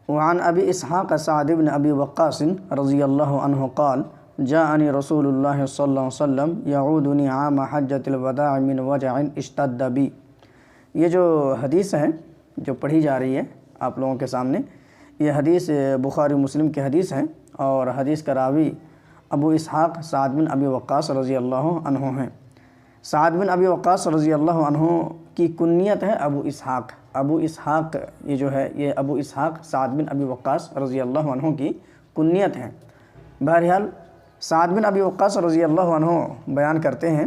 وعن ابی اسحاق سعد بن ابی وقاص رضی اللہ عنہ قال جاءنی رسول اللہ صلی اللہ علیہ وسلم یعودنی عام حجۃ الوداع من وجع اشتد بی۔ یہ جو حدیث ہے جو پڑھی جا رہی ہے آپ لوگوں کے سامنے، یہ حدیث بخاری مسلم کی حدیث ہے، اور حدیث کا راوی ابو اسحاق سعد بن ابی وقاص رضی اللہ عنہ ہیں۔ سعد بن ابی وقاص رضی اللہ عنہ کی کنیت ہے ابو اسحاق۔ ابو اسحاق یہ جو ہے، یہ ابو اسحاق سعد بن ابی وقاص رضی اللہ عنہ کی کنیت ہے۔ بہرحال سعد بن ابی وقاص رضی اللہ عنہ بیان کرتے ہیں،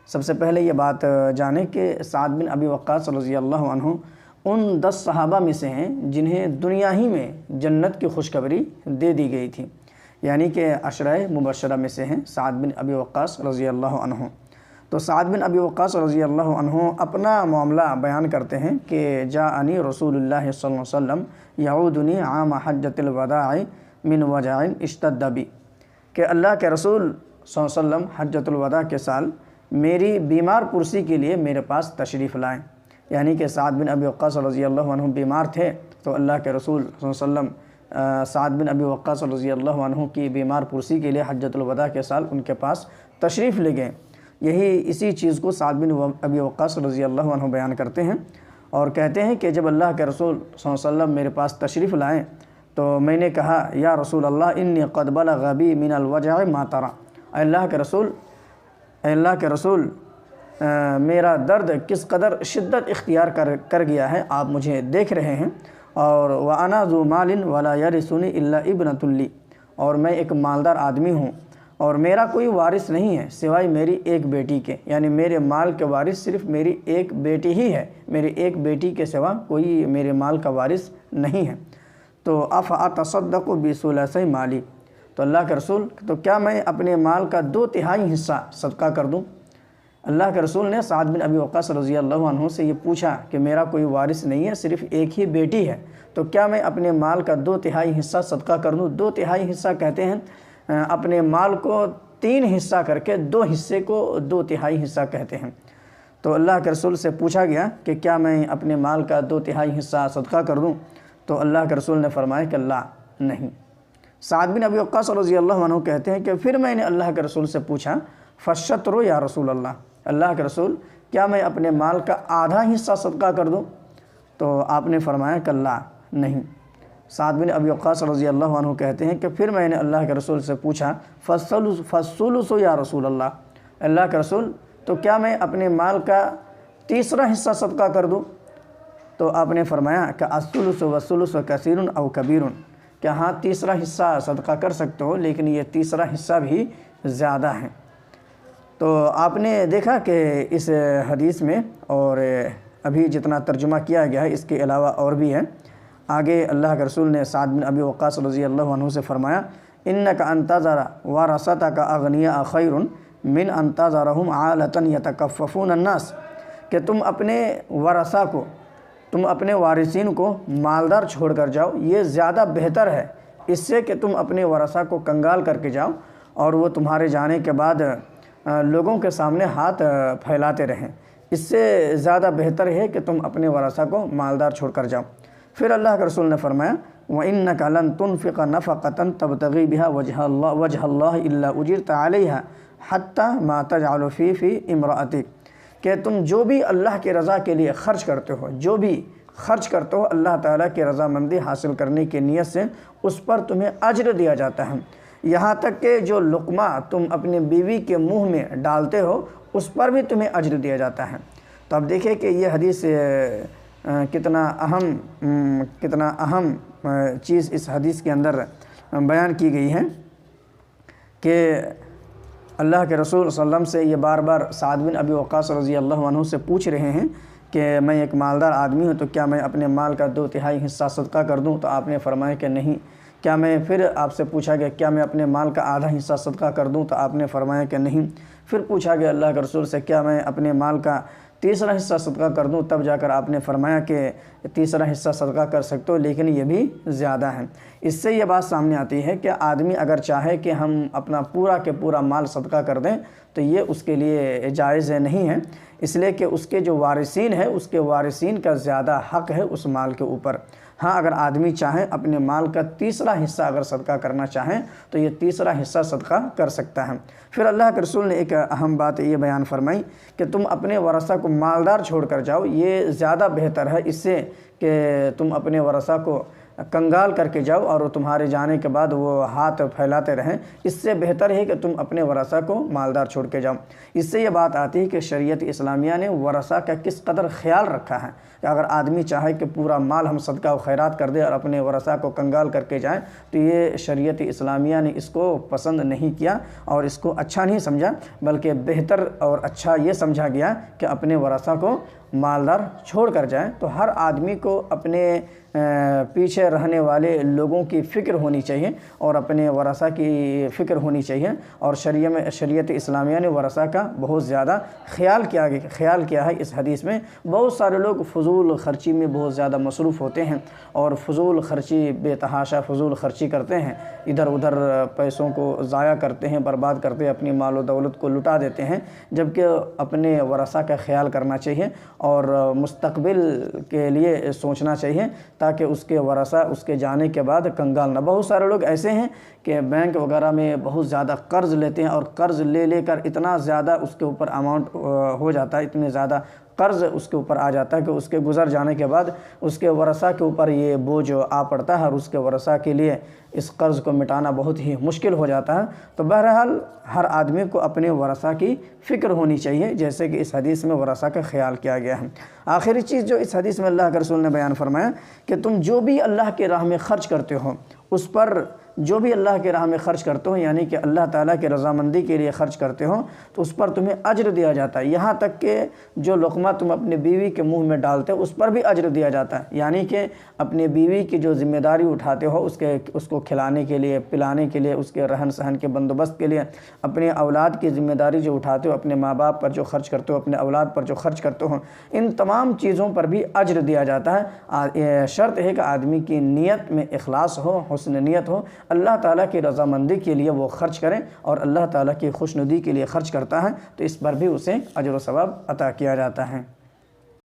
سب سے پہلے یہ بات جانیں کہ سعد بن ابی وقاص رضی اللہ عنہ ان 10 صحابہ میں سے ہیں جنہیں دنیا ہی میں جنت کی خوشخبری دے دی گئی تھی، یعنی کہ عشرہ مبشرہ میں سے ہیں سعد بن ابی وقاص رضی اللہ عنہ۔ تو سعد بن ابی وقاص رضی اللہ عنہ اپنا معاملہ بیان کرتے ہیں کہ جاءنی رسول اللہ صلی اللہ علیہ وسلم یعودنی عام حجۃ الوداع من وجع اشتد بی، کہ اللہ کے رسول صلی اللہ علیہ وسلم حجۃ الوداع کے سال میری بیمار پرسی کے لیے میرے پاس تشریف لائیں، یعنی کہ سعد بن ابی وقاص رضی اللہ عنہ بیمار تھے، تو اللہ کے رسول صلی اللہ علیہ وسلم سعد بن ابی وقاص رضی اللہ عنہ کی بیمار پرسی کے لیے حجۃ الوداع کے سال ان کے پاس تشریف لے گئے۔ اسی چیز کو سعد بن ابی وقاص رضی اللہ عنہ بیان کرتے ہیں اور کہتے ہیں کہ جب اللہ کے رسول صلی اللہ علیہ وسلم میرے پاس تشریف لائیں تو میں نے کہا یا رسول اللہ انی قد بلغ بی من الوجع ما ترى، اے اللہ کے رسول میرا درد کس قدر شدت اختیار کر گیا ہے آپ مجھے دیکھ رہے ہیں، اور وانا ذو مال ولا یرثنی الا ابنۃ لی، اور میں ایک مالدار آدمی ہوں اور میرا کوئی وارث نہیں ہے سوائے میری ایک بیٹی کے، یعنی میرے مال کے وارث صرف میری ایک بیٹی ہی ہے، میری ایک بیٹی کے سوا کوئی میرے مال کا وارث نہیں ہے۔ تو افاتصدق بثلثی مالی، تو اللہ کے رسول تو کیا میں اپنے مال کا 2/3 حصہ صدقہ کر دوں؟ اللہ کے رسول نے سعد بن ابی وقاص رضی اللہ عنہ سے یہ پوچھا کہ میرا کوئی وارث نہیں ہے، صرف ایک ہی بیٹی ہے، تو کیا میں اپنے مال کا 2/3 حصہ صدقہ کر دوں؟ 2/3 حصہ کہتے ہیں اپنے مال کو 3 حصہ کر کے 2 حصے کو 2/3 حصہ کہتے ہیں۔ تو اللہ کے رسول سے پوچھا گیا کہ کیا میں اپنے مال کا 2/3 حصہ صدقہ کر دوں؟ تو اللہ کے رسول نے فرمایا کہ لا، نہیں۔ سعد بن ابی وقاص رضی اللہ عنہ کہتے ہیں کہ پھر میں نے اللہ کے رسول سے پوچھا فالشطر یا رسول اللہ کے رسول کیا میں اپنے مال کا آدھا حصہ صدقہ کر دوں؟ تو آپ نے فرمایا کہ لا، نہیں۔ سعد بن ابی وقاص رضی اللہ عنہ کہتے ہیں کہ پھر میں نے اللہ کے رسول سے پوچھا فالثلث یا رسول اللہ کے رسول تو کیا میں اپنے مال کا 3 حصہ صدقہ کر دوں؟ تو آپ نے فرمایا کہ الثلث والثلث کثیر او کبیر، کہ ہاں 3 حصہ صدقہ کر سکتے ہو لیکن یہ 3 حصہ بھی زیادہ ہیں۔ تو آپ نے دیکھا کہ اس حدیث میں، اور ابھی جتنا ترجمہ کیا گیا ہے اس کے علاوہ اور بھی ہے۔ آگے اللہ کے رسول نے سعد بن ابی وقاص رضی اللہ عنہ سے فرمایا انک ان تذر ورثتک اغنیاء خیر من ان تذرهم عالۃ یتکففون الناس، کہ تم اپنے ورثہ کو، تم اپنے وارثین کو مالدار چھوڑ کر جاؤ، یہ زیادہ بہتر ہے اس سے کہ تم اپنے ورثہ کو کنگال کر کے جاؤ اور وہ تمہارے جانے کے بعد لوگوں کے سامنے ہاتھ پھیلاتے رہیں، اس سے زیادہ بہتر ہے کہ تم اپنے ورثہ کو مالدار چھوڑ کر جاؤ۔ پھر اللہ کے رسول نے فرمایا وَإِنَّكَ لَن تُنْفِقَ نَفَقَةً تَبْتَغِي بِهَا وَجْهَ اللَّهِ إِلَّا أُجِرْتَ عَلَيْهَا حَتَّى مَا تَجْعَلُ فِي امْرَأَتِكَ، کہ تم جو بھی اللہ کے رضا کے لیے خرچ کرتے ہو، جو بھی خرچ کرتے ہو اللہ تعالیٰ کی رضامندی حاصل کرنے کی نیت سے، اس پر تمہیں اجر دیا جاتا ہے، یہاں تک کہ جو لقمہ تم اپنی بیوی کے منہ میں ڈالتے ہو اس پر بھی تمہیں اجر دیا جاتا ہے۔ تو اب دیکھیں کہ یہ حدیث کتنا اہم چیز اس حدیث کے اندر بیان کی گئی ہے کہ اللہ کے رسول صلی اللہ علیہ وسلم سے یہ بار بار سعد بن ابی وقاص رضی اللہ عنہ سے پوچھ رہے ہیں کہ میں ایک مالدار آدمی ہوں تو کیا میں اپنے مال کا 2/3 حصہ صدقہ کر دوں؟ تو آپ نے فرمایا کہ نہیں۔ کیا میں پھر آپ سے پوچھا گیا کیا میں اپنے مال کا آدھا حصہ صدقہ کر دوں؟ تو آپ نے فرمایا کہ نہیں۔ پھر پوچھا گیا اللہ کے رسول سے کیا میں اپنے مال کا 3 حصہ صدقہ کر دوں؟ تب جا کر آپ نے فرمایا کہ 3 حصہ صدقہ کر سکتے ہو لیکن یہ بھی زیادہ ہے۔ اس سے یہ بات سامنے آتی ہے کہ آدمی اگر چاہے کہ ہم اپنا پورا کے پورا مال صدقہ کر دیں تو یہ اس کے لیے جائز نہیں ہے، اس لیے کہ اس کے جو وارثین ہیں اس کے وارثین کا زیادہ حق ہے اس مال کے اوپر۔ ہاں اگر آدمی چاہے اپنے مال کا تیسرا حصہ اگر صدقہ کرنا چاہیں تو یہ تیسرا حصہ صدقہ کر سکتا ہے۔ پھر اللہ کے رسول نے ایک اہم بات یہ بیان فرمائی کہ تم اپنے ورثہ کو مالدار چھوڑ کر جاؤ، یہ زیادہ بہتر ہے اس سے کہ تم اپنے ورثہ کو کنگال کر کے جاؤ اور تمہارے جانے کے بعد وہ ہاتھ پھیلاتے رہیں۔ اس سے بہتر ہے کہ تم اپنے ورثہ کو مالدار چھوڑ کے جاؤ۔ اس سے یہ بات آتی ہے کہ شریعت اسلامیہ نے ورثہ کا کس قدر خیال رکھا ہے کہ اگر آدمی چاہے کہ پورا مال ہم صدقہ و خیرات کر دے اور اپنے ورثہ کو کنگال کر کے جائیں تو یہ شریعت اسلامیہ نے اس کو پسند نہیں کیا اور اس کو اچھا نہیں سمجھا، بلکہ بہتر اور اچھا یہ سمجھا گیا کہ اپنے ورثہ کو مالدار چھوڑ کر جائیں۔ تو ہر آدمی کو اپنے پیچھے رہنے والے لوگوں کی فکر ہونی چاہیے اور اپنے ورثہ کی فکر ہونی چاہیے، اور شریعت اسلامیہ نے ورثہ کا بہت زیادہ خیال کیا ہے۔ اس حدیث میں بہت سارے لوگ فضول خرچی میں بہت زیادہ مصروف ہوتے ہیں اور فضول خرچی بے تحاشا فضول خرچی کرتے ہیں، ادھر ادھر پیسوں کو ضائع کرتے ہیں، برباد کرتے ہیں، اپنی مال و دولت کو لٹا دیتے ہیں، جبکہ اپنے ورثہ کا خیال کرنا چاہیے اور مستقبل کے لیے سوچنا چاہیے تاکہ اس کے ورثہ اس کے جانے کے بعد کنگال نہ۔ بہت سارے لوگ ایسے ہیں کہ بینک وغیرہ میں بہت زیادہ قرض لیتے ہیں اور قرض لے کر اتنا زیادہ اس کے اوپر اماؤنٹ ہو جاتا ہے، اتنے زیادہ قرض اس کے اوپر آ جاتا ہے کہ اس کے گزر جانے کے بعد اس کے ورثہ کے اوپر یہ بوجھ آ پڑتا ہے اور اس کے ورثہ کے لیے اس قرض کو مٹانا بہت ہی مشکل ہو جاتا ہے۔ تو بہرحال ہر آدمی کو اپنے ورثہ کی فکر ہونی چاہیے، جیسے کہ اس حدیث میں ورثہ کا خیال کیا گیا ہے۔ آخری چیز جو اس حدیث میں اللہ کے رسول نے بیان فرمایا کہ تم جو بھی اللہ کی راہ میں خرچ کرتے ہو اس پر جو بھی اللہ کی راہ میں خرچ کرتے ہو، یعنی کہ اللہ تعالیٰ کی رضامندی کے لیے خرچ کرتے ہو تو اس پر تمہیں اجر دیا جاتا ہے، یہاں تک کہ جو لقمہ تم اپنی بیوی کے منہ میں ڈالتے ہو اس پر بھی اجر دیا جاتا ہے، یعنی کہ اپنی بیوی کی جو ذمہ داری اٹھاتے ہو اس کو کھلانے کے لیے، پلانے کے لیے، اس کے رہن سہن کے بندوبست کے لیے، اپنے اولاد کی ذمہ داری جو اٹھاتے ہو، اپنے ماں باپ پر جو خرچ کرتے ہو، اپنے اولاد پر جو خرچ کرتے ہو، ان تمام چیزوں پر بھی اجر دیا جاتا ہے۔ شرط ہے کہ آدمی کی نیت میں اخلاص ہو، حسن نیت ہو، اللہ تعالیٰ کی رضامندی کے لیے وہ خرچ کریں اور اللہ تعالیٰ کی خوشنودی کے لیے خرچ کرتا ہے تو اس پر بھی اسے اجر و ثواب عطا کیا جاتا ہے۔